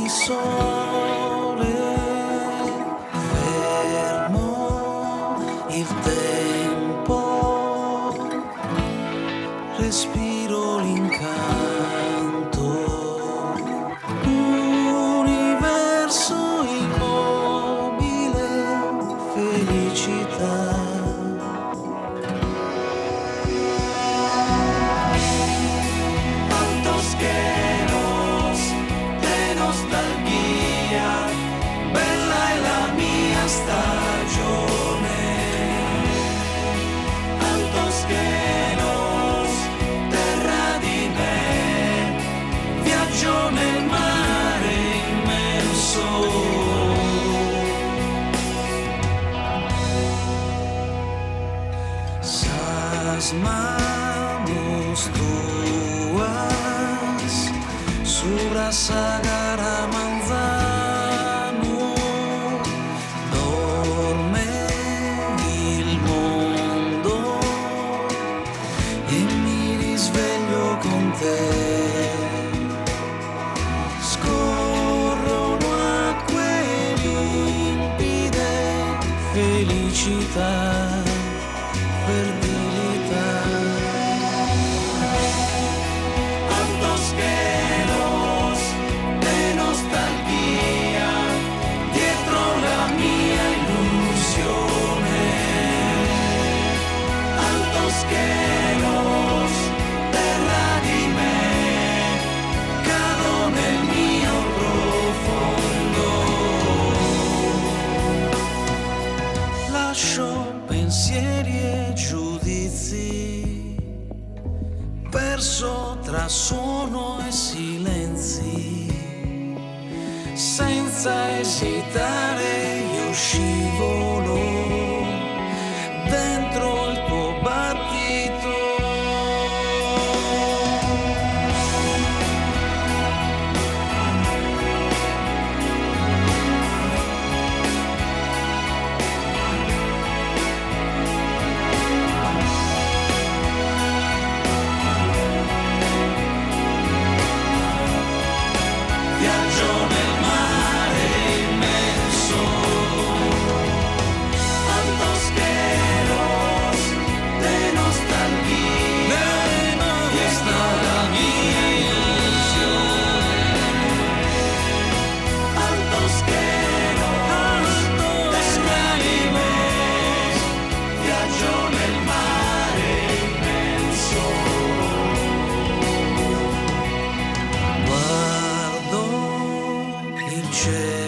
di sole, fermo il tempo, respiro l'incanto, universo immobile, felicità. Stagione, altos chelos, terra di me, viaggio nel mare immenso. Sas manos tuas sobre Sagara Manzano. Scorrono acque limpide, felicità, fertilità. Altos chelos de nostalgia, dietro la mia illusione. Altos chelos, terra di me, cado nel mio profondo. Lascio pensieri e giudizi, perso tra suono e silenzi. Senza esitare io scivolo dentro il tuo battito. Viaggio nel mare immenso, altos chelos de nostalgia, questa è la mia illusione. Altos chelos, terra di me, viaggio nel mare immenso. Guardo il cielo